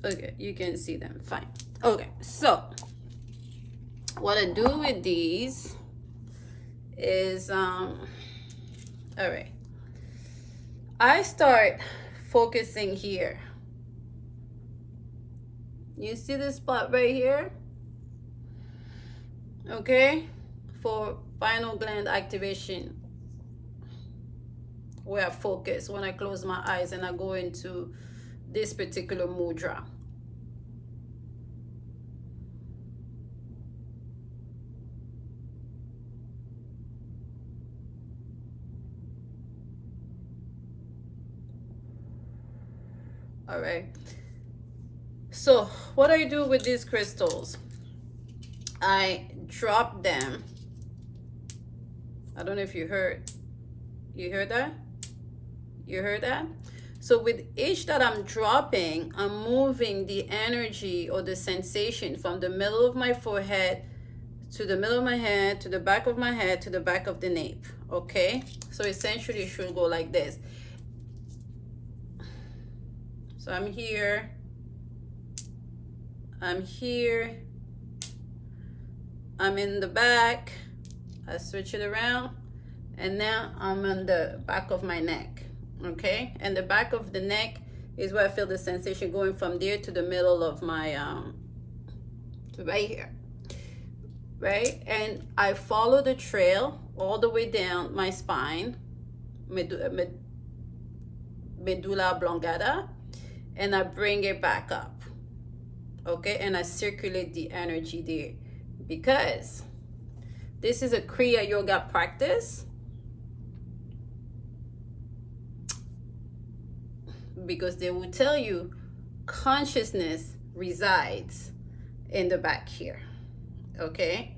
Okay, you can see them fine. Okay, so what I do with these is all right, I start focusing here. You see this spot right here? Okay, for pineal gland activation, where I focus when I close my eyes and I go into this particular mudra. All right, so what I do with these crystals, I drop them. I don't know if you heard that? You heard that? So with each that I'm dropping, I'm moving the energy or the sensation from the middle of my forehead to the middle of my head, to the back of my head, to the back of the nape. Okay? So essentially it should go like this. So I'm here, I'm here, I'm in the back, I switch it around, and now I'm on the back of my neck. Okay, and the back of the neck is where I feel the sensation going from there to the middle of my to right here, right? And I follow the trail all the way down my spine, medulla oblongata, and I bring it back up. Okay, and I circulate the energy there, because this is a Kriya Yoga practice. Because they will tell you consciousness resides in the back here. Okay,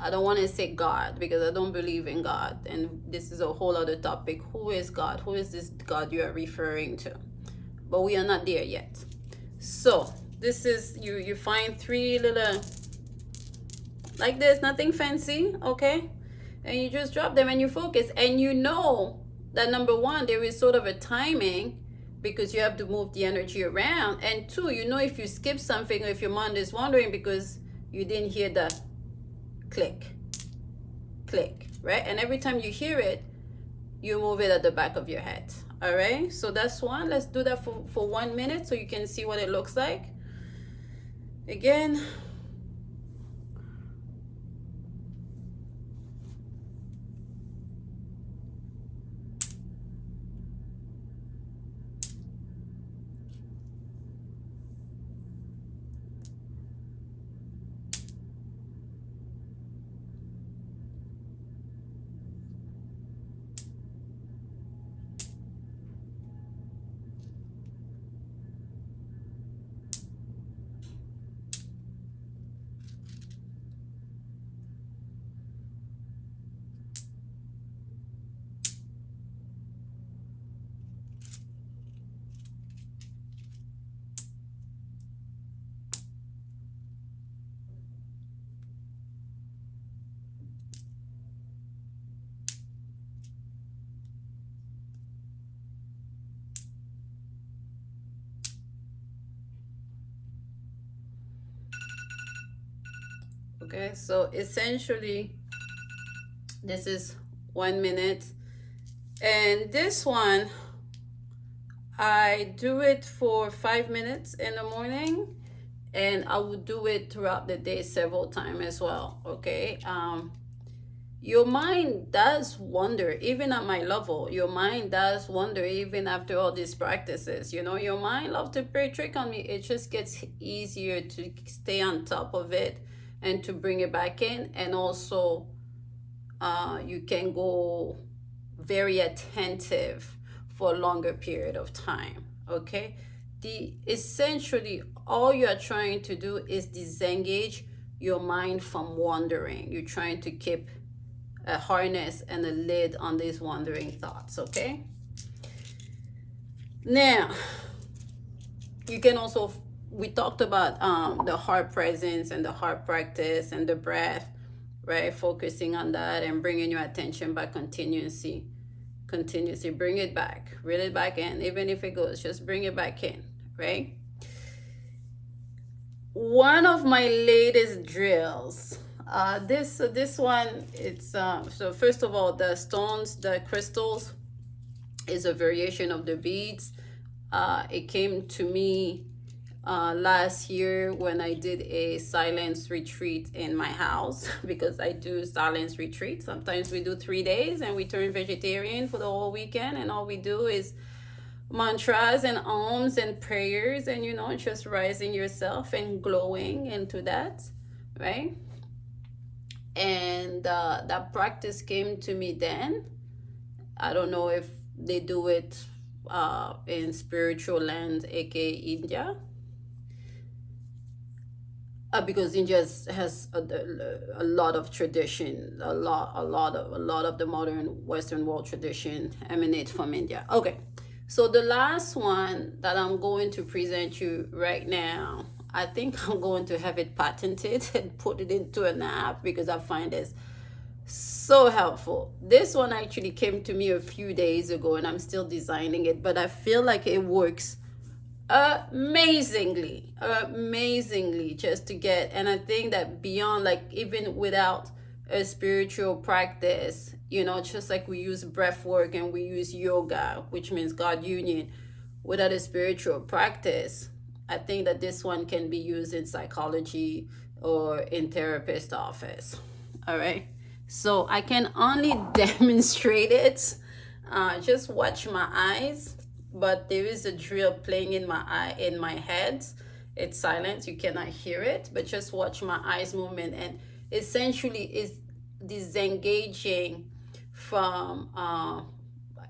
I don't want to say God, because I don't believe in God, and this is a whole other topic. Who is God? Who is this God you are referring to? But we are not there yet. So this is, you find three little like this, nothing fancy. Okay, and you just drop them and you focus, and you know that number one, there is sort of a timing, because you have to move the energy around, and two, you know, if you skip something or if your mind is wandering because you didn't hear the click, right? And every time you hear it, you move it at the back of your head. All right, so that's one. Let's do that for 1 minute so you can see what it looks like. Again, okay, so essentially this is 1 minute, and this one I do it for 5 minutes in the morning, and I will do it throughout the day several times as well. Okay, your mind does wonder, even at my level. Your mind does wonder, even after all these practices. You know, your mind loves to play trick on me. It just gets easier to stay on top of it and to bring it back in, and also you can go very attentive for a longer period of time. Okay, the essentially all you are trying to do is disengage your mind from wandering. You're trying to keep a harness and a lid on these wandering thoughts. Okay, now you can also, we talked about the heart presence and the heart practice and the breath, right? Focusing on that and bringing your attention back continuously bring it back, reel it back in. Even if it goes, just bring it back in, right? One of my latest drills. This one, it's so first of all, the stones, the crystals, is a variation of the beads. It came to me last year when I did a silence retreat in my house because I do silence retreats. Sometimes we do 3 days and we turn vegetarian for the whole weekend, and all we do is mantras and alms and prayers, and just rising yourself and glowing into that, right? And that practice came to me then. I don't know if they do it in spiritual land, aka India, because India has a lot of tradition, a lot of the modern Western world tradition emanate from India. Okay, so the last one that I'm going to present you right now, I think I'm going to have it patented and put it into an app because I find this so helpful. This one actually came to me a few days ago and I'm still designing it, but I feel like it works amazingly just to get. And I think that beyond, like, even without a spiritual practice, just like we use breath work and we use yoga, which means God union, without a spiritual practice, I think that this one can be used in psychology or in therapist office. All right, so I can only demonstrate it. Just watch my eyes, but there is a drill playing in my head. It's silent, you cannot hear it, but just watch my eyes movement, and essentially is disengaging from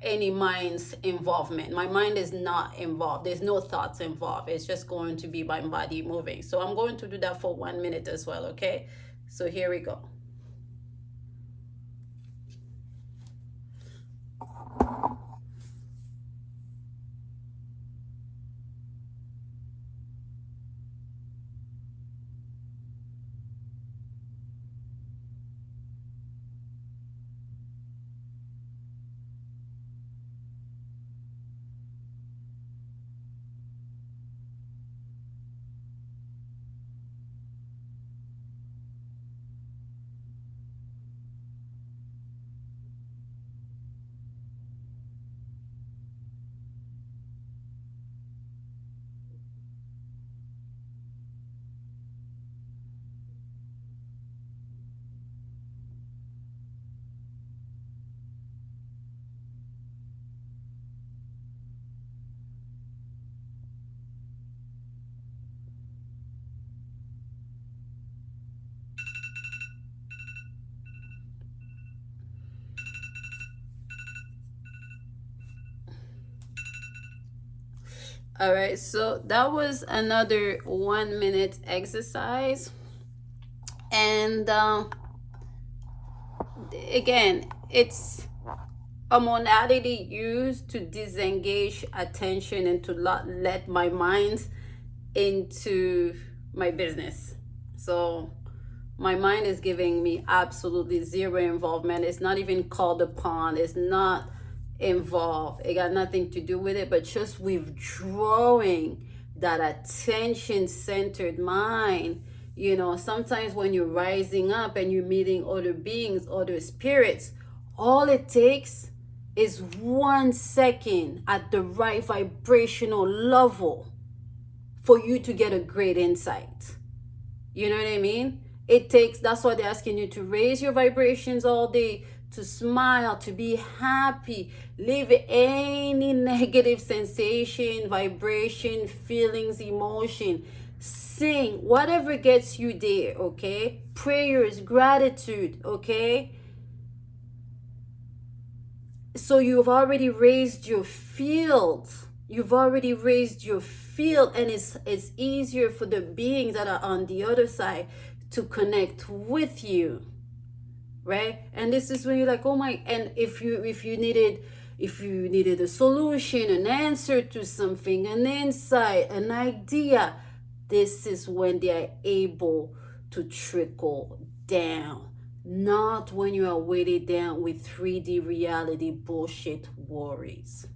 any mind's involvement. My mind is not involved, there's no thoughts involved, it's just going to be my body moving. So I'm going to do that for 1 minute as well. Okay, so here we go. All right, so that was another 1 minute exercise. And again, it's a modality used to disengage attention and to let my mind into my business. So my mind is giving me absolutely zero involvement. It's not even called upon. It's not involved. It got nothing to do with it, but just withdrawing that attention centered mind. Sometimes when you're rising up and you're meeting other beings, other spirits, all it takes is 1 second at the right vibrational level for you to get a great insight. You know what I mean? That's why they're asking you to raise your vibrations all day, to smile, to be happy, leave any negative sensation, vibration, feelings, emotion. Sing, whatever gets you there, okay? Prayers, gratitude, okay? So you've already raised your field. And it's easier for the beings that are on the other side to connect with you, right? And this is when you're like, oh my, and if you needed a solution, an answer to something, an insight, an idea, this is when they are able to trickle down. Not when you are weighted down with 3D reality bullshit worries.